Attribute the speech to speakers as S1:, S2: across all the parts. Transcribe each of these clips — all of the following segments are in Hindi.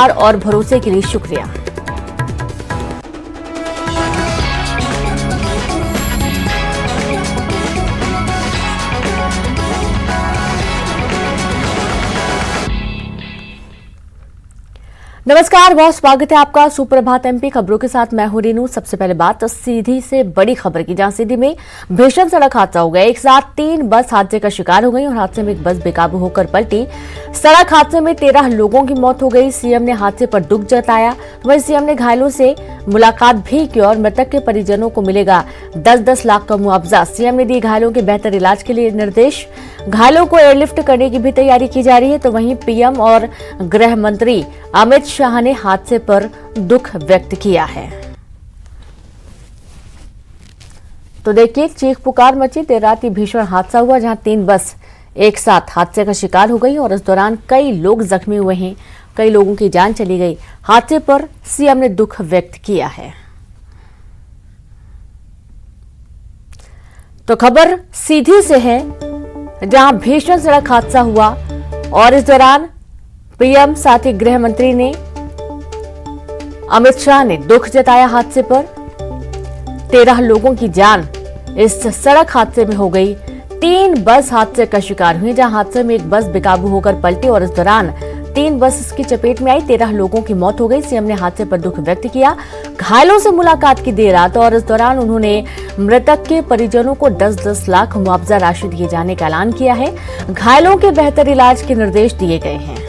S1: और भरोसे के लिए शुक्रिया। नमस्कार, बहुत स्वागत है आपका सुप्रभात एमपी खबरों के साथ। मैं हूं रीनू। सबसे पहले बात सीधी से बड़ी खबर की, जहां सीधी में भीषण सड़क हादसा हो गया। एक साथ 3 बस हादसे का शिकार हो गई और हादसे में एक बस बेकाबू होकर पलटी। सड़क हादसे में 13 लोगों की मौत हो गई। सीएम ने हादसे पर दुख जताया। वहीं सीएम ने घायलों से मुलाकात भी की और मृतक के परिजनों को मिलेगा 10-10 लाख का मुआवजा। सीएम ने दिए घायलों के बेहतर इलाज के लिए निर्देश। घायलों को एयरलिफ्ट करने की भी तैयारी की जा रही है। तो वहीं पीएम और गृह मंत्री अमित शाह ने हादसे पर दुख व्यक्त किया है। तो देखिए, चीख पुकार मची। देर रात ये भीषण हादसा हुआ जहां 3 बस एक साथ हादसे का शिकार हो गई और इस दौरान कई लोग जख्मी हुए हैं, कई लोगों की जान चली गई। हादसे पर सीएम ने दुख व्यक्त किया है। तो खबर सीधी से है, जहां भीषण सड़क हादसा हुआ और इस दौरान पीएम साथ ही गृह मंत्री ने अमित शाह ने दुख जताया हादसे पर। 13 लोगों की जान इस सड़क हादसे में हो गई। 3 बस हादसे का शिकार हुई, जहां हादसे में एक बस बेकाबू होकर पलटी और इस दौरान 3 बस इसकी चपेट में आई। 13 लोगों की मौत हो गई। सीएम ने हादसे पर दुख व्यक्त किया। घायलों से मुलाकात की देर रात और इस दौरान उन्होंने मृतक के परिजनों को 10-10 लाख मुआवजा राशि दिए जाने का ऐलान किया है। घायलों के बेहतर इलाज के निर्देश दिए गए हैं।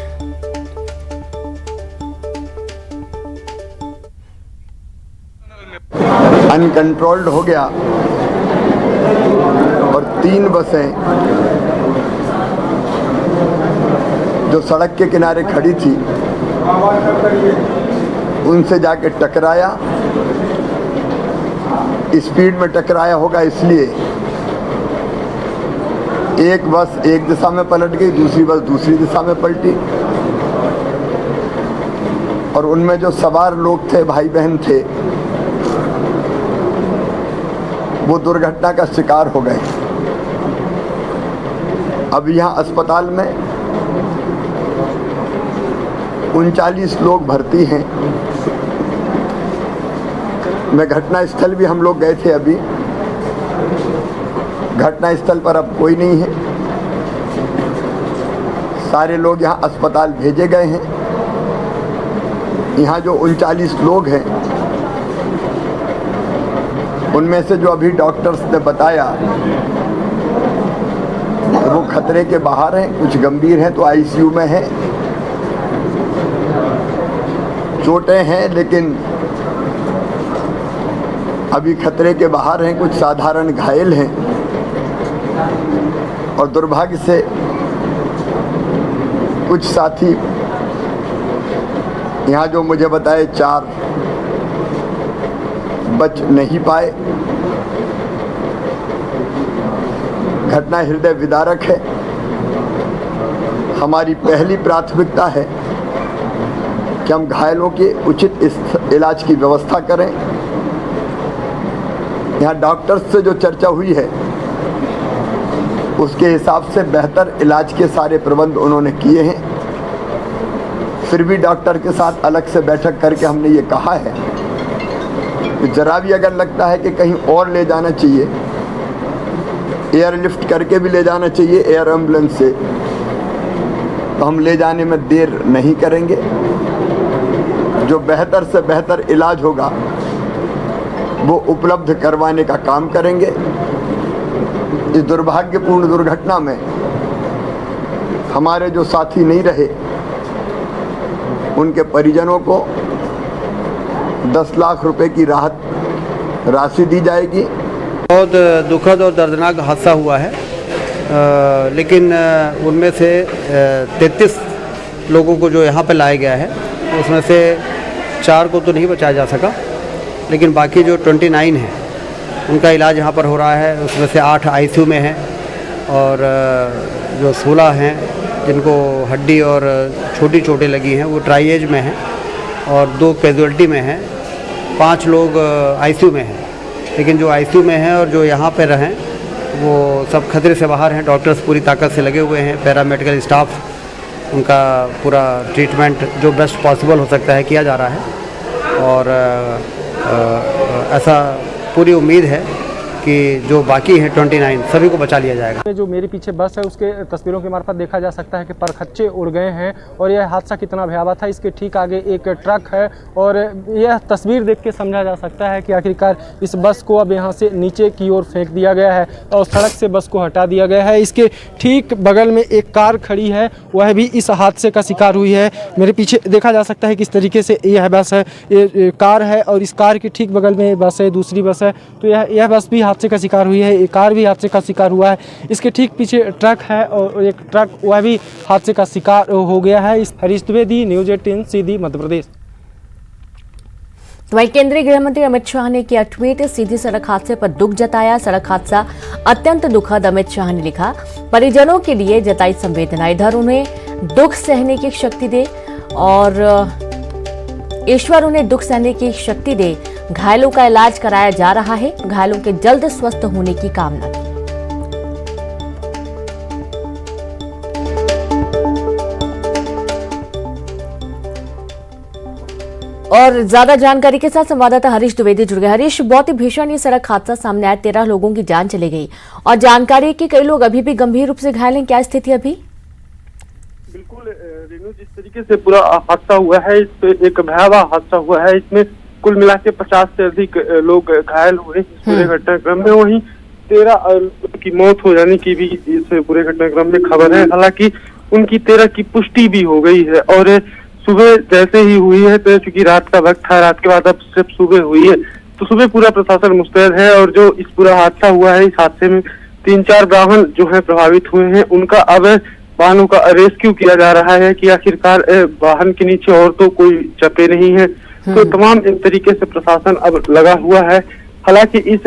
S2: अनकंट्रोल्ड हो गया और 3 बसें जो सड़क के किनारे खड़ी थी उनसे जाके टकराया। स्पीड में टकराया होगा, इसलिए एक बस एक दिशा में पलट गई, दूसरी बस दूसरी दिशा में पलटी और उनमें जो सवार लोग थे, भाई बहन थे, वो दुर्घटना का शिकार हो गए। अब यहाँ अस्पताल में 39 लोग भर्ती हैं। मैं घटना स्थल भी हम लोग गए थे। अभी घटना स्थल पर अब कोई नहीं है। सारे लोग यहाँ अस्पताल भेजे गए हैं। यहाँ जो 39 लोग हैं उनमें से जो अभी डॉक्टर्स ने बताया वो खतरे के बाहर हैं, कुछ गंभीर हैं तो आईसीयू में हैं, चोटें हैं लेकिन अभी खतरे के बाहर हैं, कुछ साधारण घायल हैं और दुर्भाग्य से कुछ साथी यहाँ जो मुझे बताए 4 बच नहीं पाए। घटना हृदय विदारक है। हमारी पहली प्राथमिकता है कि हम घायलों के उचित इलाज की व्यवस्था करें। यहाँ डॉक्टर्स से जो चर्चा हुई है उसके हिसाब से बेहतर इलाज के सारे प्रबंध उन्होंने किए हैं। फिर भी डॉक्टर के साथ अलग से बैठक करके हमने ये कहा है कि जरा भी अगर लगता है कि कहीं और ले जाना चाहिए, एयरलिफ्ट करके भी ले जाना चाहिए एयर एम्बुलेंस से, तो हम ले जाने में देर नहीं करेंगे। जो बेहतर से बेहतर इलाज होगा वो उपलब्ध करवाने का काम करेंगे। इस दुर्भाग्यपूर्ण दुर्घटना में हमारे जो साथी नहीं रहे उनके परिजनों को 10 लाख रुपए की राहत राशि दी जाएगी।
S3: बहुत दुखद और दर्दनाक हादसा हुआ है, लेकिन उनमें से 33 लोगों को जो यहाँ पे लाया गया है उसमें से 4 को तो नहीं बचाया जा सका, लेकिन बाकी जो 29 हैं उनका इलाज यहाँ पर हो रहा है। उसमें से 8 आईसीयू में हैं और जो 16 हैं जिनको हड्डी और छोटी चोटें लगी हैं वो ट्राइएज में हैं और 2 कैजुअल्टी में हैं। 5 लोग आईसीयू में हैं, लेकिन जो आईसीयू में हैं और जो यहाँ पर रहें वो सब खतरे से बाहर हैं। डॉक्टर्स पूरी ताकत से लगे हुए हैं, पैरामेडिकल स्टाफ उनका पूरा ट्रीटमेंट जो बेस्ट पॉसिबल हो सकता है किया जा रहा है। और ऐसा पूरी उम्मीद है कि जो बाकी है 29 सभी को बचा लिया जाएगा।
S4: जो मेरे पीछे बस है उसके तस्वीरों के मार्फत देखा जा सकता है कि परखच्चे उड़ गए हैं और यह हादसा कितना भयावह था। इसके ठीक आगे एक ट्रक है और यह तस्वीर देख के समझा जा सकता है कि आखिरकार इस बस को अब यहाँ से नीचे की ओर फेंक दिया गया है और सड़क से बस को हटा दिया गया है। इसके ठीक बगल में एक कार खड़ी है, वह भी इस हादसे का शिकार हुई है। मेरे पीछे देखा जा सकता है किस तरीके से यह बस है, ये कार है और इस कार के ठीक बगल में बस है, दूसरी बस है। तो यह बस भी हादसे का शिकार हुई है, एक कार भी हादसे का शिकार हुआ है। इसके ठीक पीछे ट्रक है और एक ट्रक वह भी हादसे का शिकार हो गया है। इस हरीश द्विवेदी, न्यूज़ 18 सीधी मध्य प्रदेश।
S1: वहीं केंद्रीय गृह मंत्री अमित शाह ने किया ट्वीट, सीधी सड़क हादसे पर दुख जताया। सड़क हादसा अत्यंत दुखद, अमित शाह ने लिखा। परिजनों के लिए जताई संवेदना, इधर उन्हें दुख सहने की शक्ति दे और ईश्वर उन्हें दुख सहने की शक्ति दे। घायलों का इलाज कराया जा रहा है, घायलों के जल्द स्वस्थ होने की कामना की। और ज्यादा जानकारी के साथ संवाददाता हरीश द्विवेदी जुड़ गए। हरीश, बहुत ही भीषण ये सड़क हादसा सामने आया, 13 लोगों की जान चली गई और जानकारी कि कई लोग अभी भी गंभीर रूप से घायल हैं, क्या स्थिति अभी?
S5: बिल्कुल रेणु, जिस तरीके से पूरा हादसा हुआ है, इस पे एक भयावह हादसा हुआ है। इसमें कुल मिला के 50 से अधिक लोग घायल हुए पूरे घटनाक्रम में। वहीं 13 की मौत हो जाने की भी इस पूरे घटनाक्रम में खबर है। हालांकि उनकी 13 की पुष्टि भी हो गई है और सुबह जैसे ही हुई है, तो चूंकि रात का वक्त था, रात के बाद अब सिर्फ सुबह हुई है, तो सुबह पूरा प्रशासन मुस्तैद है। और जो इस पूरा हादसा हुआ है, इस हादसे में 3-4 वाहन जो है प्रभावित हुए हैं, उनका अब वाहनों का रेस्क्यू किया जा रहा है कि आखिरकार वाहन के नीचे और तो कोई चपे नहीं है। तो तमाम इन तरीके से प्रशासन अब लगा हुआ है। हालांकि इस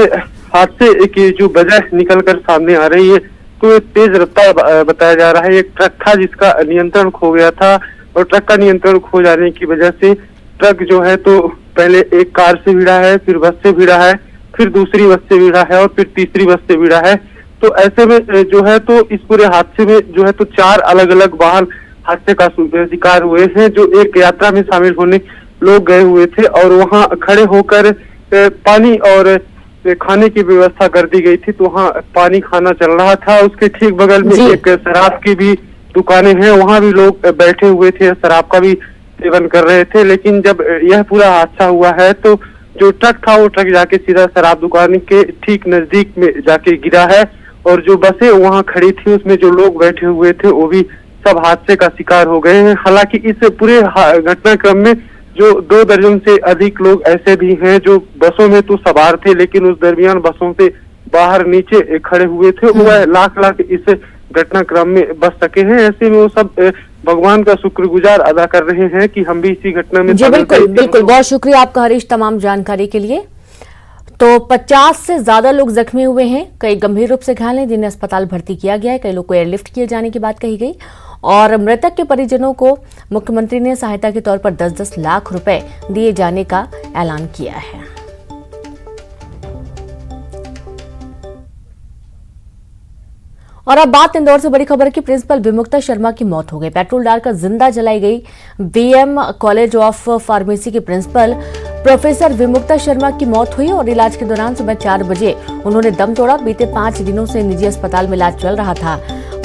S5: हादसे की जो वजह निकल कर सामने आ रही है, तो तेज रफ्तार बताया जा रहा है। एक ट्रक था जिसका नियंत्रण खो गया था और ट्रक का नियंत्रण खो जाने की वजह से ट्रक जो है तो पहले एक कार से भिड़ा है, फिर बस से भिड़ा है, फिर दूसरी बस से भिड़ा है और फिर तीसरी बस से भिड़ा है। तो ऐसे में जो है तो इस पूरे हादसे में जो है तो 4 अलग अलग वाहन हादसे का शिकार हुए हैं। जो एक यात्रा में शामिल होने लोग गए हुए थे और वहां खड़े होकर पानी और खाने की व्यवस्था कर दी गई थी, तो वहां पानी खाना चल रहा था। उसके ठीक बगल में एक शराब की भी दुकानें हैं, वहां भी लोग बैठे हुए थे, शराब का भी सेवन कर रहे थे। लेकिन जब यह पूरा हादसा हुआ है, तो जो ट्रक था वो ट्रक जाके सीधा शराब दुकान के ठीक नजदीक में जाके गिरा है और जो बसें वहां खड़ी थी उसमें जो लोग बैठे हुए थे वो भी सब हादसे का शिकार हो गए हैं। हालांकि इस पूरे घटनाक्रम में जो 2 दर्जन से अधिक लोग ऐसे भी हैं जो बसों में तो सवार थे, लेकिन उस दरमियान बसों से बाहर नीचे खड़े हुए थे, वह लाख इस घटनाक्रम में बच सके हैं। ऐसे में वो सब भगवान का शुक्रगुजार अदा कर रहे हैं कि हम भी इसी घटना में।
S1: जी बिल्कुल, बहुत शुक्रिया आपका हरीश तमाम जानकारी के लिए। तो 50 से ज्यादा लोग जख्मी हुए हैं, कई गंभीर रूप से घायल हैं जिन्हें अस्पताल भर्ती किया गया है, कई लोग को एयरलिफ्ट किए जाने की बात कही गई और मृतक के परिजनों को मुख्यमंत्री ने सहायता के तौर पर 10-10 लाख रुपए दिए जाने का ऐलान किया है। और अब बात इंदौर से बड़ी खबर की। प्रिंसिपल विमुक्ता शर्मा की मौत हो गई, पेट्रोल डालकर जिंदा जलाई गई। बीएम कॉलेज ऑफ फार्मेसी के प्रिंसिपल प्रोफेसर विमुक्ता शर्मा की मौत हुई और इलाज के दौरान सुबह 4 बजे उन्होंने दम तोड़ा। बीते 5 दिनों से निजी अस्पताल में इलाज चल रहा था।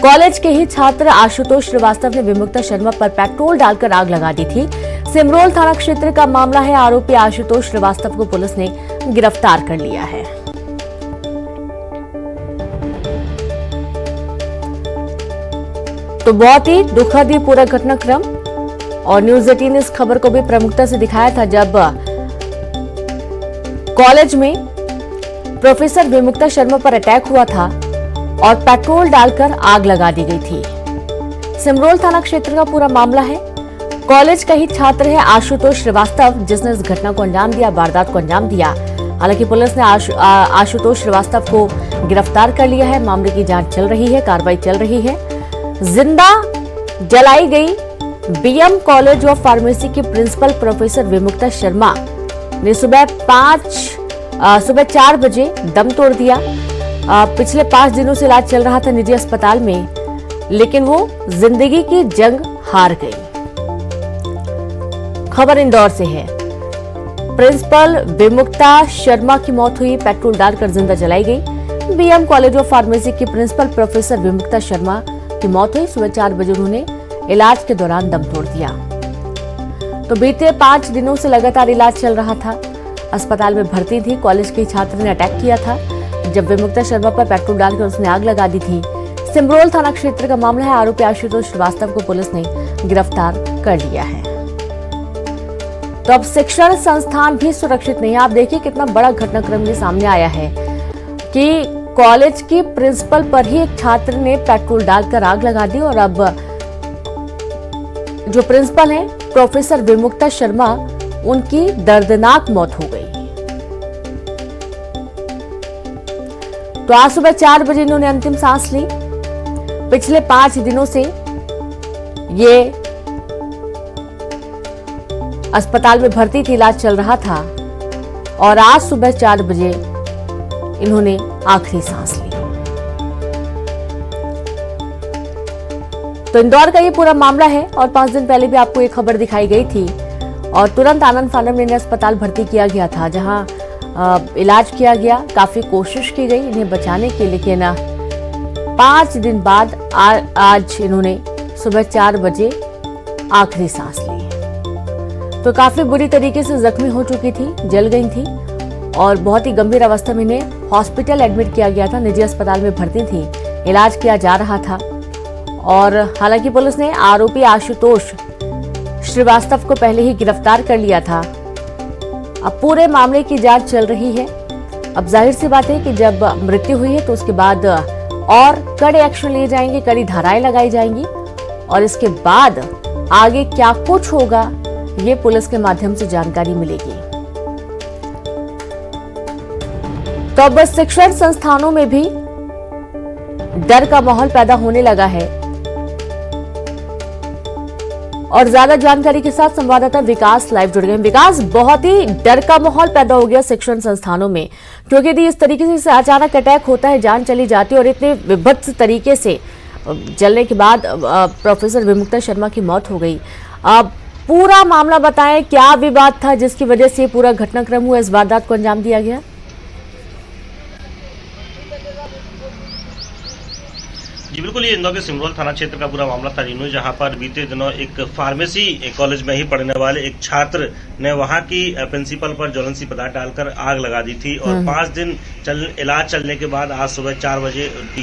S1: कॉलेज के ही छात्र आशुतोष श्रीवास्तव ने विमुक्ता शर्मा पर पेट्रोल डालकर आग लगा दी थी। सिमरोल थाना क्षेत्र का मामला है। आरोपी आशुतोष श्रीवास्तव को पुलिस ने गिरफ्तार कर लिया है। तो बहुत ही दुखद ही पूरा घटनाक्रम और न्यूज़ 18 ने इस खबर को भी प्रमुखता से दिखाया था जब कॉलेज में प्रोफेसर विमुक्ता शर्मा पर अटैक हुआ था और पेट्रोल डालकर आग लगा दी गई थी। सिमरोल थाना क्षेत्र का पूरा मामला है। कॉलेज का ही छात्र है आशुतोष श्रीवास्तव जिसने इस घटना को अंजाम दिया, वारदात को अंजाम दिया। हालांकि पुलिस ने आशुतोष श्रीवास्तव को गिरफ्तार कर लिया है। मामले की जांच चल रही है, कार्रवाई चल रही है। जिंदा जलाई गई बीएम कॉलेज ऑफ फार्मेसी के प्रिंसिपल प्रोफेसर विमुक्ता शर्मा ने सुबह 4 बजे दम तोड़ दिया। पिछले 5 दिनों से इलाज चल रहा था निजी अस्पताल में, लेकिन वो जिंदगी की जंग हार गई। खबर इंदौर से है। प्रिंसिपल विमुक्ता शर्मा की मौत हुई, पेट्रोल डालकर जिंदा जलाई गई। बीएम कॉलेज ऑफ फार्मेसी की प्रिंसिपल प्रोफेसर विमुक्ता शर्मा की मौत हुई। सुबह 4 बजे उन्होंने इलाज के दौरान दम तोड़ दिया। तो बीते 5 दिनों से लगातार इलाज चल रहा था। अस्पताल में भर्ती थी। कॉलेज के छात्र ने अटैक किया था जब विमुक्ता शर्मा पर पेट्रोल डालकर उसने आग लगा दी थी। सिमरोल थाना क्षेत्र का मामला है। आरोपी आशुतोष श्रीवास्तव को पुलिस ने गिरफ्तार कर लिया है। तो अब शिक्षण संस्थान भी सुरक्षित नहीं है। आप देखिए कितना बड़ा घटनाक्रम ये सामने आया है कि कॉलेज की प्रिंसिपल पर ही एक छात्र ने पेट्रोल डालकर आग लगा दी और अब जो प्रिंसिपल है प्रोफेसर विमुक्ता शर्मा, उनकी दर्दनाक मौत हो गई। तो आज सुबह 4 बजे इन्होंने अंतिम सांस ली। पिछले 5 दिनों से ये अस्पताल में भर्ती थी, इलाज चल रहा था और आज सुबह 4 बजे इन्होंने आखिरी सांस ली। तो इंदौर का ये पूरा मामला है और 5 दिन पहले भी आपको एक खबर दिखाई गई थी और तुरंत आनंद फानम में इन्हें अस्पताल भर्ती किया गया था, जहां इलाज किया गया। काफी कोशिश की गई इन्हें बचाने की, लेकिन 5 दिन बाद आज इन्होंने सुबह 4 बजे आखिरी सांस ली। तो काफी बुरी तरीके से जख्मी हो चुकी थी, जल गई थी और बहुत ही गंभीर अवस्था में इन्हें हॉस्पिटल एडमिट किया गया था। निजी अस्पताल में भर्ती थी, इलाज किया जा रहा था और हालांकि पुलिस ने आरोपी आशुतोष श्रीवास्तव को पहले ही गिरफ्तार कर लिया था। अब पूरे मामले की जांच चल रही है। अब जाहिर सी बात है कि जब मृत्यु हुई है तो उसके बाद और कड़े एक्शन लिए जाएंगे, कड़ी धाराएं लगाई जाएंगी और इसके बाद आगे क्या कुछ होगा ये पुलिस के माध्यम से जानकारी मिलेगी। तो अब शिक्षण संस्थानों में भी डर का माहौल पैदा होने लगा है और ज्यादा जानकारी के साथ संवाददाता विकास लाइव जुड़ गए। विकास, बहुत ही डर का माहौल पैदा हो गया शिक्षण संस्थानों में, क्योंकि यदि इस तरीके से अचानक अटैक होता है, जान चली जाती है और इतने विभत्स तरीके से जलने के बाद प्रोफेसर विमुक्ता शर्मा की मौत हो गई। अब पूरा मामला बताएं, क्या विवाद था जिसकी वजह से पूरा घटनाक्रम हुआ, इस वारदात को अंजाम दिया गया?
S6: जी बिल्कुल, ये इंदौर के सिमरोल थाना क्षेत्र का पूरा मामला था रीनू, जहां पर बीते दिनों एक फार्मेसी कॉलेज में ही पढ़ने वाले एक छात्र ने वहां की प्रिंसिपल पर ज्वलनशील पदार्थ डालकर आग लगा दी थी और 5 दिन इलाज चलने के बाद आज सुबह 4 बजे उनकी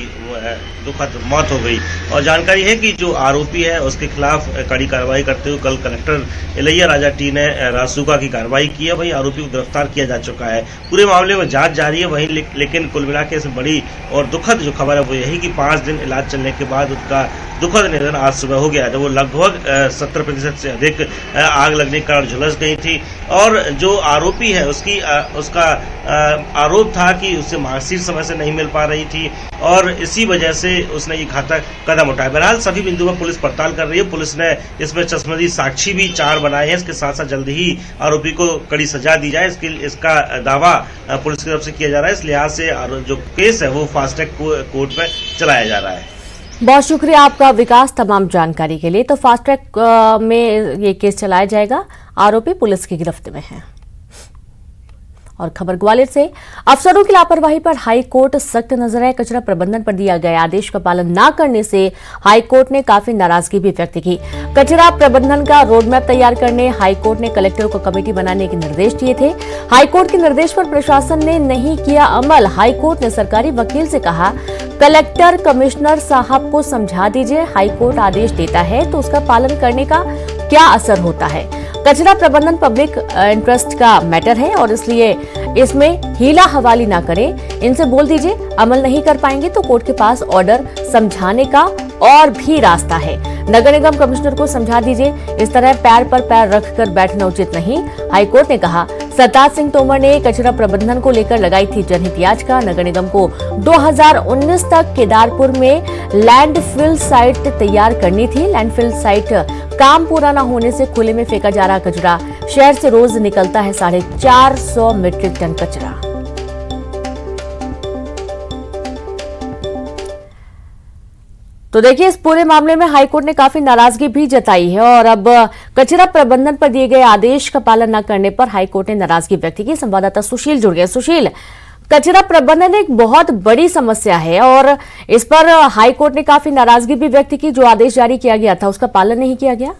S6: दुखद मौत हो गई। और जानकारी है कि जो आरोपी है उसके खिलाफ कड़ी कार्रवाई करते हुए कल कलेक्टर इलैया राजा टी ने रासुका की कार्रवाई की है। वहीं आरोपी को गिरफ्तार किया जा चुका है। पूरे मामले में जांच जारी है। वहीं लेकिन कुल मिलाकर इसमें बड़ी और दुखद जो खबर है वो यही कि 5 दिन इलाज चलने के बाद उसका दुखद निधन आज सुबह हो गया। जब वो लगभग 70% से अधिक आग लगने के कारण झुलस गई थी और जो आरोपी है उसका आरोप था कि उससे मार्कशीट समय से नहीं मिल पा रही थी और इसी वजह से उसने ये घातक कदम उठाया। बहरहाल सभी बिंदुओं पर पुलिस पड़ताल कर रही है। पुलिस ने इसमें चश्मदीद साक्षी भी 4 बनाए हैं। इसके साथ साथ जल्द ही आरोपी को कड़ी सजा दी जाए, इसका दावा पुलिस की तरफ से किया जा रहा है। इस लिहाज से जो केस है वो फास्ट ट्रैक कोर्ट में चलाया जा रहा है।
S1: बहुत शुक्रिया आपका विकास तमाम जानकारी के लिए। तो फास्ट ट्रैक में ये केस चलाया जाएगा, आरोपी पुलिस की गिरफ्त में है। और खबर ग्वालियर से, अफसरों की लापरवाही पर हाई कोर्ट सख्त नजर है। कचरा प्रबंधन पर दिया गया आदेश का पालन न करने से हाई कोर्ट ने काफी नाराजगी भी व्यक्त की। कचरा प्रबंधन का रोडमैप तैयार करने हाई कोर्ट ने कलेक्टर को कमेटी बनाने के निर्देश दिए थे। हाई कोर्ट के निर्देश पर प्रशासन ने नहीं किया अमल। हाई कोर्ट ने सरकारी वकील से कहा, कलेक्टर कमिश्नर साहब को समझा दीजिए, हाई कोर्ट आदेश देता है तो उसका पालन करने का क्या असर होता है। कचरा प्रबंधन पब्लिक इंटरेस्ट का मैटर है और इसलिए इसमें हीला हवाली ना करें। इनसे बोल दीजिए, अमल नहीं कर पाएंगे तो कोर्ट के पास ऑर्डर समझाने का और भी रास्ता है। नगर निगम कमिश्नर को समझा दीजिए, इस तरह पैर पर पैर रखकर बैठना उचित नहीं। हाईकोर्ट ने कहा, सरताज सिंह तोमर ने कचरा प्रबंधन को लेकर लगाई थी जनहित याचिका। नगर निगम को 2019 तक केदारपुर में लैंडफिल साइट तैयार करनी थी। लैंडफिल साइट काम पूरा न होने से खुले में फेंका जा रहा कचरा, शहर से रोज निकलता है 450 मीट्रिक टन कचरा। तो देखिए, इस पूरे मामले में हाईकोर्ट ने काफी नाराजगी भी जताई है और अब कचरा प्रबंधन पर दिए गए आदेश का पालन न करने पर हाईकोर्ट ने नाराजगी व्यक्त की। संवाददाता सुशील जुड़ गए। सुशील, कचरा प्रबंधन एक बहुत बड़ी समस्या है और इस पर हाईकोर्ट ने काफी नाराजगी भी व्यक्त की। जो आदेश जारी किया गया था उसका पालन नहीं किया गया।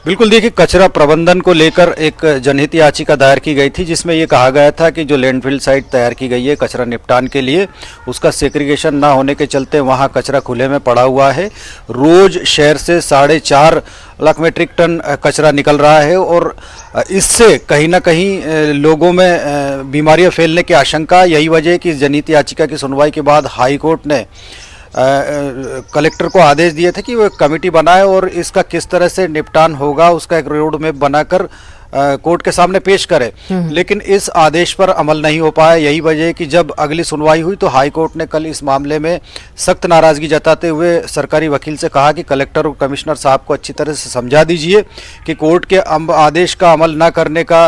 S7: बिल्कुल, देखिए, कचरा प्रबंधन को लेकर एक जनहित याचिका दायर की गई थी जिसमें ये कहा गया था कि जो लैंडफिल साइट तैयार की गई है कचरा निपटान के लिए, उसका सेग्रीगेशन ना होने के चलते वहाँ कचरा खुले में पड़ा हुआ है। रोज शहर से 4.5 लाख मीट्रिक टन कचरा निकल रहा है और इससे कहीं ना कहीं लोगों में बीमारियां फैलने की आशंका। यही वजह है कि इस जनहित याचिका की सुनवाई के बाद हाईकोर्ट ने कलेक्टर को आदेश दिए थे कि वो एक कमेटी बनाए और इसका किस तरह से निपटान होगा उसका एक रोड मैप बनाकर कोर्ट के सामने पेश करे। लेकिन इस आदेश पर अमल नहीं हो पाया। यही वजह है कि जब अगली सुनवाई हुई तो हाईकोर्ट ने कल इस मामले में सख्त नाराजगी जताते हुए सरकारी वकील से कहा कि कलेक्टर और कमिश्नर साहब को अच्छी तरह से समझा दीजिए कि कोर्ट के आदेश का अमल न करने का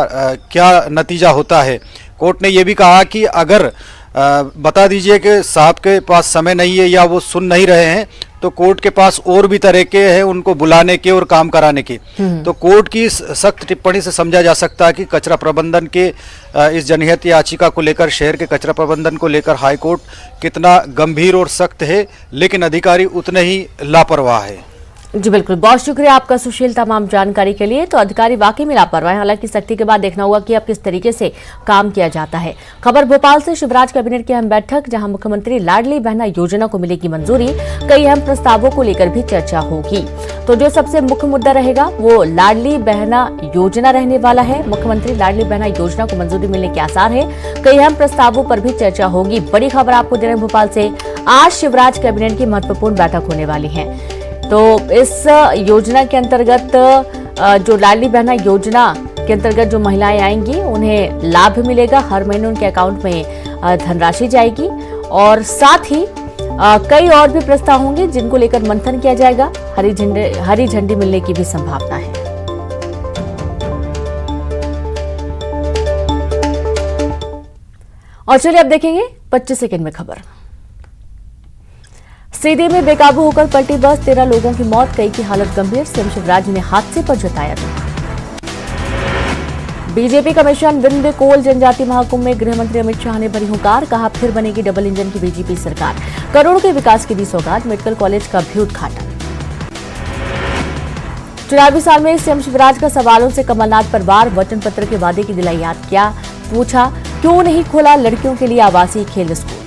S7: क्या नतीजा होता है। कोर्ट ने यह भी कहा कि अगर बता दीजिए कि साहब के पास समय नहीं है या वो सुन नहीं रहे हैं तो कोर्ट के पास और भी तरीके हैं उनको बुलाने के और काम कराने के। तो कोर्ट की इस सख्त टिप्पणी से समझा जा सकता है कि कचरा प्रबंधन के इस जनहित याचिका को लेकर, शहर के कचरा प्रबंधन को लेकर हाईकोर्ट कितना गंभीर और सख्त है, लेकिन अधिकारी उतने ही लापरवाह है।
S1: जी बिल्कुल, बहुत शुक्रिया आपका सुशील तमाम जानकारी के लिए। तो अधिकारी वाकई में लापरवाह, हालांकि सख्ती के बाद देखना होगा कि अब किस तरीके से काम किया जाता है। खबर भोपाल से, शिवराज कैबिनेट की अहम बैठक जहां मुख्यमंत्री लाडली बहना योजना को मिलेगी मंजूरी। कई अहम प्रस्तावों को लेकर भी चर्चा होगी। तो जो सबसे मुख्य मुद्दा रहेगा वो लाडली बहना योजना रहने वाला है। मुख्यमंत्री लाडली बहना योजना को मंजूरी मिलने के आसार है। कई अहम प्रस्तावों पर भी चर्चा होगी। बड़ी खबर आपको दे रहे हैं भोपाल से, आज शिवराज कैबिनेट की महत्वपूर्ण बैठक होने वाली है। तो इस योजना के अंतर्गत जो लाडली बहना योजना के अंतर्गत जो महिलाएं आएंगी उन्हें लाभ मिलेगा। हर महीने उनके अकाउंट में धनराशि जाएगी और साथ ही कई और भी प्रस्ताव होंगे जिनको लेकर मंथन किया जाएगा। हरी झंडी मिलने की भी संभावना है। और चलिए अब देखेंगे 25 सेकंड में खबर। सीधी में बेकाबू होकर पलटी बस, 13 लोगों की मौत, कई की हालत गंभीर। सीएम शिवराज ने हादसे पर जताया दुख। बीजेपी कमीशन विंध्य कोल जनजाति महाकुंभ में गृह मंत्री अमित शाह ने भरी हुंकार, कहा फिर बनेगी डबल इंजन की बीजेपी सरकार। करोड़ों के विकास की दी सौगात, मेडिकल कॉलेज का भी उद्घाटन। चुनावी साल में सीएम शिवराज का सवालों से कमलनाथ पर वार, वचन पत्र के वादे की दिलाई याद, क्या पूछा क्यों नहीं खोला लड़कियों के लिए आवासीय खेल स्कूल।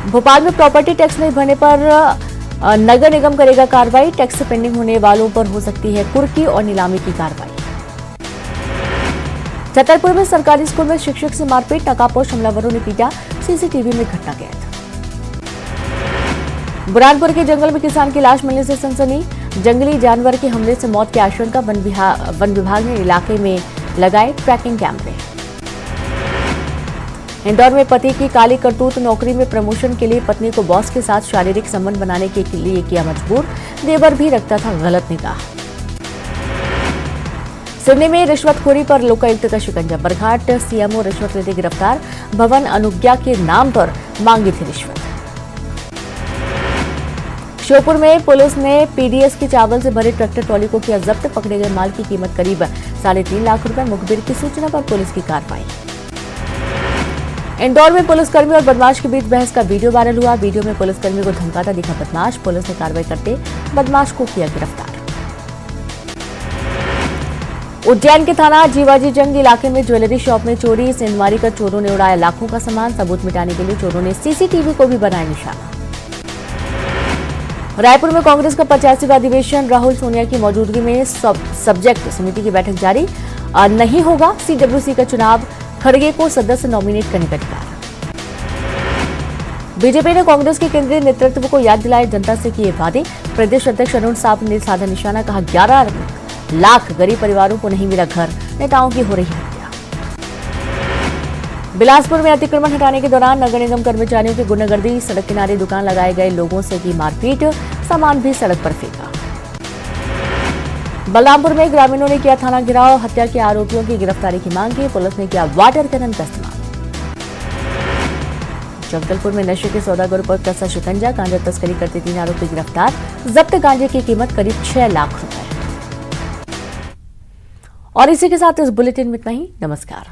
S1: भोपाल में प्रॉपर्टी टैक्स नहीं भरने पर नगर निगम करेगा कार्रवाई, टैक्स पेंडिंग होने वालों पर हो सकती है कुर्की और नीलामी की कार्रवाई। छतरपुर में सरकारी स्कूल में शिक्षक से मारपीट, नकाबपोश हमलावरों ने पीटा, सीसीटीवी में घटना कैद। बुरहानपुर के जंगल में किसान की लाश मिलने से सनसनी, जंगली जानवर के हमले से मौत की आशंका, वन विभाग ने इलाके में लगाए ट्रैकिंग कैमरे। इंदौर में पति की काली करतूत, नौकरी में प्रमोशन के लिए पत्नी को बॉस के साथ शारीरिक संबंध बनाने के लिए किया मजबूर, देवर भी रखता था गलत निगाह। सिडनी में रिश्वतखोरी पर लोकायुक्त का शिकंजा, बरघाट सीएमओ रिश्वत लेते गिरफ्तार, भवन अनुज्ञा के नाम पर मांगी थी रिश्वत। श्योपुर में पुलिस ने पीडीएस के चावल से भरे ट्रैक्टर ट्रॉली को किया जब्त, पकड़े गए माल की कीमत करीब 3.5 लाख रुपए। मुखबिर की सूचना पर पुलिस की कार्रवाई। इंदौर में पुलिसकर्मी और बदमाश के बीच बहस का वीडियो वायरल हुआ, वीडियो में पुलिसकर्मी को धमकाता दिखा बदमाश, पुलिस ने कार्रवाई करते बदमाश को किया गिरफ्तार। उज्जैन के थाना जीवाजी जंग इलाके में ज्वेलरी शॉप में चोरी, सेंधमारी कर चोरों ने उड़ाया लाखों का सामान, सबूत मिटाने के लिए चोरों ने सीसीटीवी को भी बनाया निशाना। रायपुर में कांग्रेस का 85वां अधिवेशन, राहुल सोनिया की मौजूदगी में सब्जेक्ट समिति की बैठक जारी, नहीं होगा सीडब्ल्यूसी का चुनाव, खड़गे को सदस्य नॉमिनेट करने का अधिकार। बीजेपी ने कांग्रेस के केंद्रीय नेतृत्व को याद दिलाए, जनता से किए वादे, प्रदेश अध्यक्ष अरुण साहब ने साधा निशाना, कहा 11 लाख गरीब परिवारों को नहीं मिला घर, नेताओं की हो रही हत्या। बिलासपुर में अतिक्रमण हटाने के दौरान नगर निगम कर्मचारियों की गुंडागर्दी, सड़क किनारे दुकान लगाए गए लोगों से की मारपीट, सामान भी सड़क पर फेंका। बलरामपुर में ग्रामीणों ने किया थाना घेराव, हत्या के आरोपियों की गिरफ्तारी की मांग की, पुलिस ने किया वाटर कैनन का इस्तेमाल। जगदलपुर में नशे के सौदागरों पर कसा शिकंजा, गांजा तस्करी करते 3 आरोपी गिरफ्तार, जब्त गांजे की कीमत करीब 6 लाख रुपए। और इसी के साथ इस बुलेटिन में इतना ही। नमस्कार।